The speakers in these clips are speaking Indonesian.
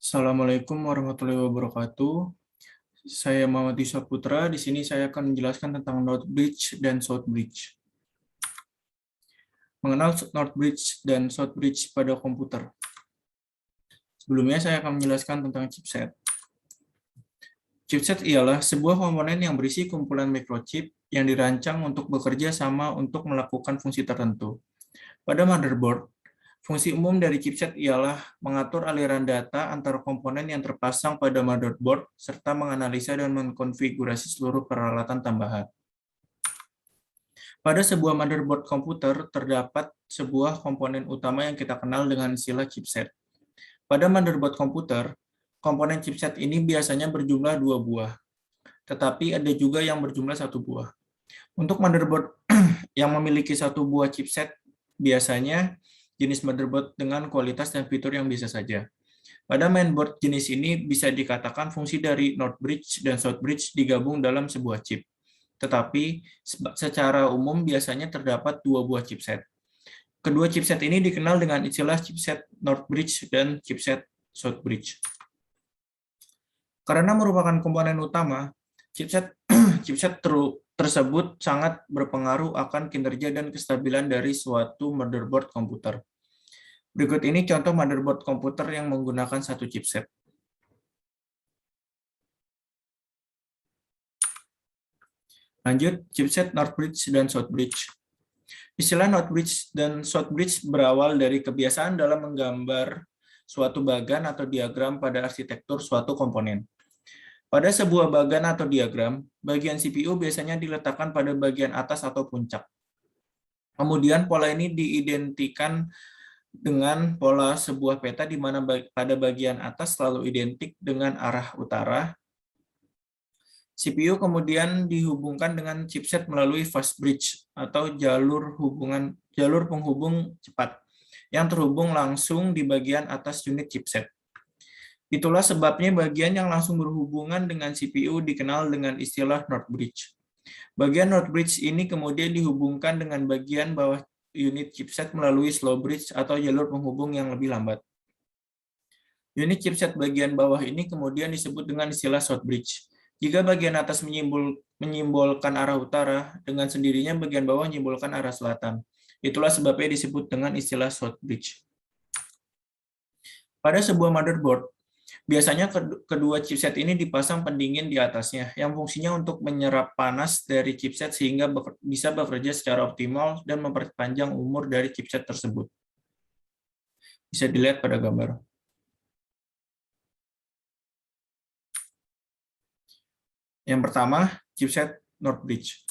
Assalamualaikum warahmatullahi wabarakatuh. Saya Muhammad Yusuf Putra. Di sini saya akan menjelaskan tentang North Bridge dan South Bridge. Mengenal North Bridge dan South Bridge pada komputer. Sebelumnya saya akan menjelaskan tentang chipset. Chipset ialah sebuah komponen yang berisi kumpulan microchip yang dirancang untuk bekerja sama untuk melakukan fungsi tertentu. Pada motherboard, fungsi umum dari chipset ialah mengatur aliran data antara komponen yang terpasang pada motherboard serta menganalisa dan mengkonfigurasi seluruh peralatan tambahan. Pada sebuah motherboard komputer terdapat sebuah komponen utama yang kita kenal dengan istilah chipset. Pada motherboard komputer, komponen chipset ini biasanya berjumlah 2 buah, tetapi ada juga yang berjumlah 1 buah. Untuk motherboard yang memiliki 1 buah chipset, biasanya jenis motherboard dengan kualitas dan fitur yang biasa saja. Pada mainboard jenis ini bisa dikatakan fungsi dari North Bridge dan South Bridge digabung dalam sebuah chip. Tetapi secara umum biasanya terdapat 2 buah chipset. Kedua chipset ini dikenal dengan istilah chipset North Bridge dan chipset South Bridge. Karena merupakan komponen utama, chipset tersebut sangat berpengaruh akan kinerja dan kestabilan dari suatu motherboard komputer. Berikut ini contoh motherboard komputer yang menggunakan satu chipset. Lanjut, chipset North Bridge dan South Bridge. Istilah North Bridge dan South Bridge berawal dari kebiasaan dalam menggambar suatu bagan atau diagram pada arsitektur suatu komponen. Pada sebuah bagan atau diagram, bagian CPU biasanya diletakkan pada bagian atas atau puncak. Kemudian pola ini diidentikan dengan pola sebuah peta di mana pada bagian atas selalu identik dengan arah utara. CPU kemudian dihubungkan dengan chipset melalui fast bridge atau jalur penghubung cepat yang terhubung langsung di bagian atas unit chipset. Itulah sebabnya bagian yang langsung berhubungan dengan CPU dikenal dengan istilah North Bridge. Bagian North Bridge ini kemudian dihubungkan dengan bagian bawah unit chipset melalui slow bridge atau jalur penghubung yang lebih lambat. Unit chipset bagian bawah ini kemudian disebut dengan istilah South Bridge. Jika bagian atas menyimbolkan arah utara, dengan sendirinya bagian bawah menyimbolkan arah selatan. Itulah sebabnya disebut dengan istilah South Bridge. Pada sebuah motherboard, biasanya kedua chipset ini dipasang pendingin di atasnya, yang fungsinya untuk menyerap panas dari chipset sehingga bisa bekerja secara optimal dan memperpanjang umur dari chipset tersebut. Bisa dilihat pada gambar. Yang pertama, chipset North Bridge.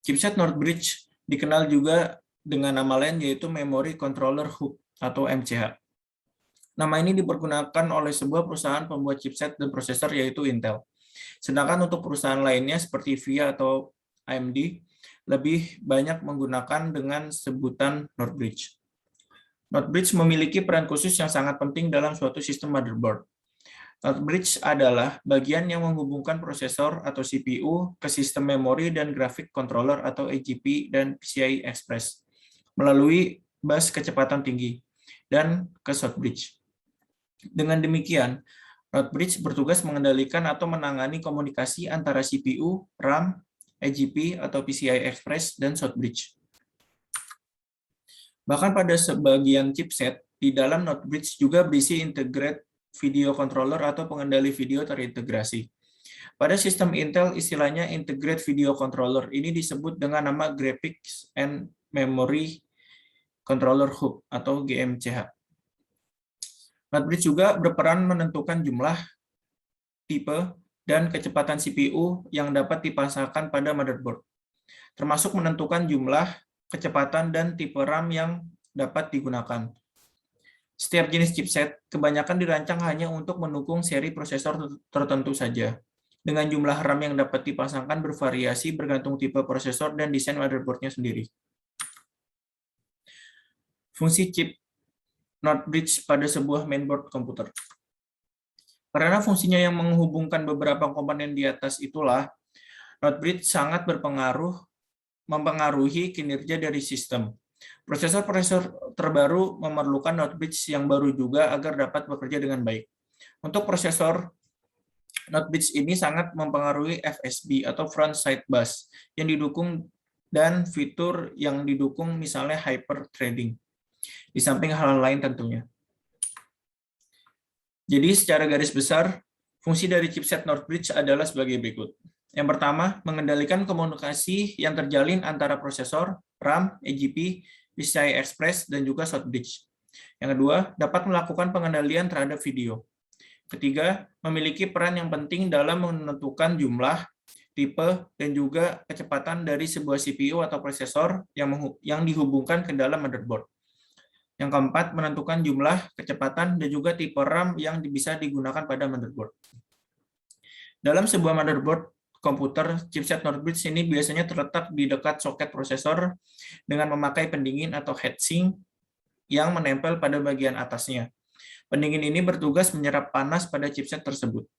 Chipset North Bridge dikenal juga dengan nama lain yaitu Memory Controller Hub atau MCH. Nama ini dipergunakan oleh sebuah perusahaan pembuat chipset dan prosesor yaitu Intel. Sedangkan untuk perusahaan lainnya seperti VIA atau AMD lebih banyak menggunakan dengan sebutan North Bridge. North Bridge memiliki peran khusus yang sangat penting dalam suatu sistem motherboard. North Bridge adalah bagian yang menghubungkan prosesor atau CPU ke sistem memori dan graphic controller atau AGP dan PCI Express melalui bus kecepatan tinggi dan ke South Bridge. Dengan demikian, North Bridge bertugas mengendalikan atau menangani komunikasi antara CPU, RAM, AGP atau PCI Express, dan South Bridge. Bahkan pada sebagian chipset, di dalam North Bridge juga berisi integrated video controller atau pengendali video terintegrasi. Pada sistem Intel, istilahnya Integrated Video Controller. Ini disebut dengan nama Graphics and Memory Controller Hub atau GMCH. North Bridge juga berperan menentukan jumlah, tipe, dan kecepatan CPU yang dapat dipasangkan pada motherboard, termasuk menentukan jumlah, kecepatan, dan tipe RAM yang dapat digunakan. Setiap jenis chipset kebanyakan dirancang hanya untuk mendukung seri prosesor tertentu saja, dengan jumlah RAM yang dapat dipasangkan bervariasi bergantung tipe prosesor dan desain motherboard-nya sendiri. Fungsi chip North Bridge pada sebuah mainboard komputer. Karena fungsinya yang menghubungkan beberapa komponen di atas itulah, North Bridge sangat mempengaruhi kinerja dari sistem. Prosesor-prosesor terbaru memerlukan NOT bridge yang baru juga agar dapat bekerja dengan baik. Untuk prosesor, NOT bridge ini sangat mempengaruhi FSB atau front side bus yang didukung dan fitur yang didukung misalnya hyper threading. Di samping hal lain tentunya. Jadi secara garis besar, fungsi dari chipset NOT bridge adalah sebagai berikut. Yang pertama, mengendalikan komunikasi yang terjalin antara prosesor, RAM, AGP, PCI Express, dan juga short bridge. Yang kedua, dapat melakukan pengendalian terhadap video. Ketiga, memiliki peran yang penting dalam menentukan jumlah, tipe, dan juga kecepatan dari sebuah CPU atau prosesor yang dihubungkan ke dalam motherboard. Yang keempat, menentukan jumlah, kecepatan, dan juga tipe RAM yang bisa digunakan pada motherboard. Dalam sebuah motherboard komputer, chipset NOT bridge ini biasanya terletak di dekat soket prosesor dengan memakai pendingin atau heatsink yang menempel pada bagian atasnya. Pendingin ini bertugas menyerap panas pada chipset tersebut.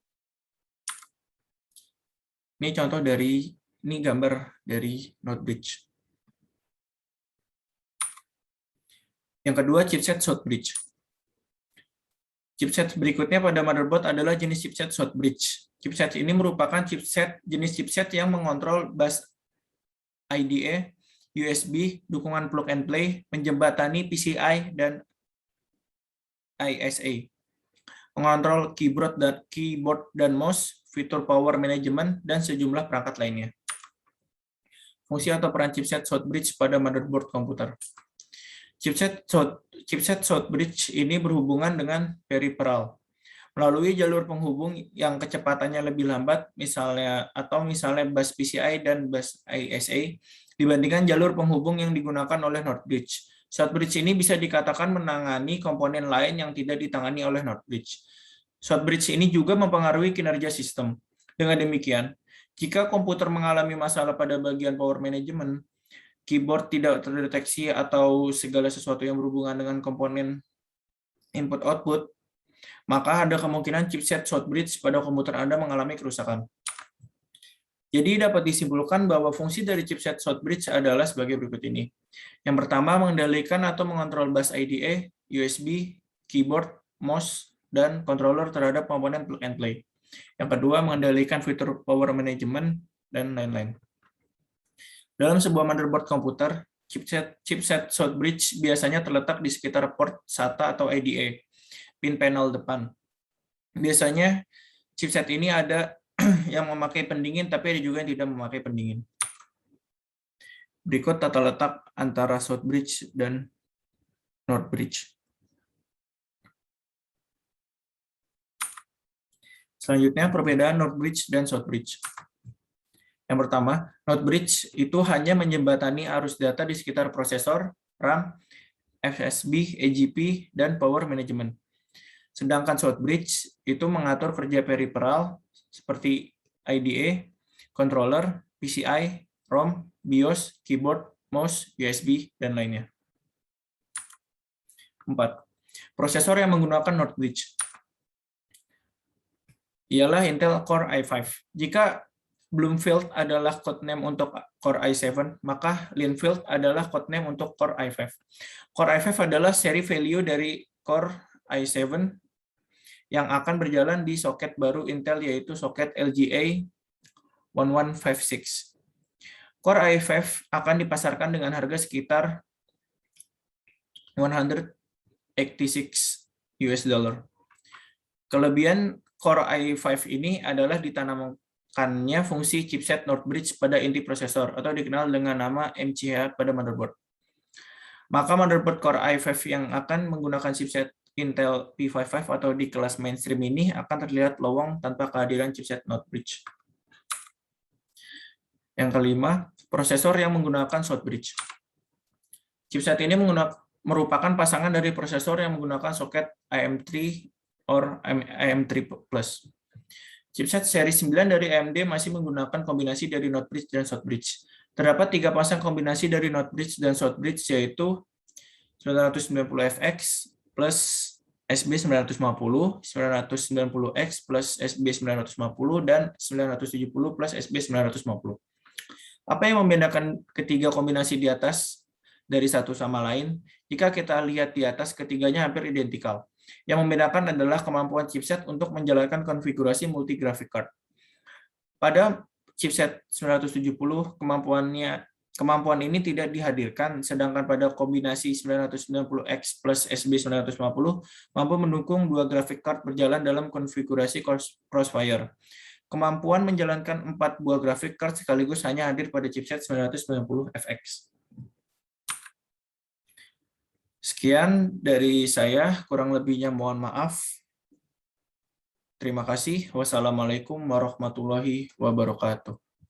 Ini contoh ini gambar dari NOT bridge. Yang kedua, chipset short bridge. Chipset berikutnya pada motherboard adalah jenis chipset short bridge. Chipset ini merupakan jenis chipset yang mengontrol bus IDE, USB, dukungan plug and play, menjembatani PCI dan ISA, mengontrol keyboard dan mouse, fitur power management, dan sejumlah perangkat lainnya. Fungsi atau peran chipset short bridge pada motherboard komputer. Chipset short bridge ini berhubungan dengan peripheral melalui jalur penghubung yang kecepatannya lebih lambat, misalnya bus PCI dan bus ISA, dibandingkan jalur penghubung yang digunakan oleh NOT bridge. Short bridge ini bisa dikatakan menangani komponen lain yang tidak ditangani oleh NOT bridge. Short bridge ini juga mempengaruhi kinerja sistem. Dengan demikian, jika komputer mengalami masalah pada bagian power management, keyboard tidak terdeteksi atau segala sesuatu yang berhubungan dengan komponen input-output, maka ada kemungkinan chipset short bridge pada komputer Anda mengalami kerusakan. Jadi dapat disimpulkan bahwa fungsi dari chipset short bridge adalah sebagai berikut ini. Yang pertama, mengendalikan atau mengontrol bus IDE, USB, keyboard, mouse, dan controller terhadap komponen plug and play. Yang kedua, mengendalikan fitur power management, dan lain-lain. Dalam sebuah motherboard komputer, chipset short bridge biasanya terletak di sekitar port SATA atau IDE, pin panel depan. Biasanya chipset ini ada yang memakai pendingin, tapi ada juga yang tidak memakai pendingin. Berikut tata letak antara short bridge dan NOT bridge. Selanjutnya, perbedaan NOT bridge dan short bridge. Yang pertama, NOT bridge itu hanya menjembatani arus data di sekitar prosesor, RAM, FSB, AGP, dan power management. Sedangkan short bridge itu mengatur kerja peripheral seperti IDE, controller, PCI, ROM, BIOS, keyboard, mouse, USB, dan lainnya. 4. Prosesor yang menggunakan NOT bridge ialah Intel Core i5. Jika Bloomfield adalah codename untuk Core i7, maka Linfield adalah codename untuk Core i5. Core i5 adalah seri value dari Core i7 yang akan berjalan di soket baru Intel, yaitu soket LGA 1156. Core i5 akan dipasarkan dengan harga sekitar $186. Kelebihan Core i5 ini adalah ditanamkannya fungsi chipset NOT bridge pada inti prosesor atau dikenal dengan nama MCH pada motherboard. Maka motherboard Core i5 yang akan menggunakan chipset Intel P55 atau di kelas mainstream ini akan terlihat lowong tanpa kehadiran chipset NOT bridge. Yang kelima, prosesor yang menggunakan short bridge. Chipset ini merupakan pasangan dari prosesor yang menggunakan soket AM3 or AM3+. Chipset seri 9 dari AMD masih menggunakan kombinasi dari NOT bridge dan short bridge. Terdapat 3 pasang kombinasi dari NOT bridge dan short bridge, yaitu 990FX plus SB950, 990X plus SB950, dan 970 plus SB950. Apa yang membedakan ketiga kombinasi di atas? dari satu sama lain? Jika kita lihat di atas, ketiganya hampir identikal. Yang membedakan adalah kemampuan chipset untuk menjalankan konfigurasi multi-graphic card. Pada chipset 970, kemampuan ini tidak dihadirkan, sedangkan pada kombinasi 990X plus SB950 mampu mendukung dua graphic card berjalan dalam konfigurasi Crossfire. Kemampuan menjalankan 4 buah graphic card sekaligus hanya hadir pada chipset 990FX. Sekian dari saya, kurang lebihnya mohon maaf. Terima kasih. Wassalamualaikum warahmatullahi wabarakatuh.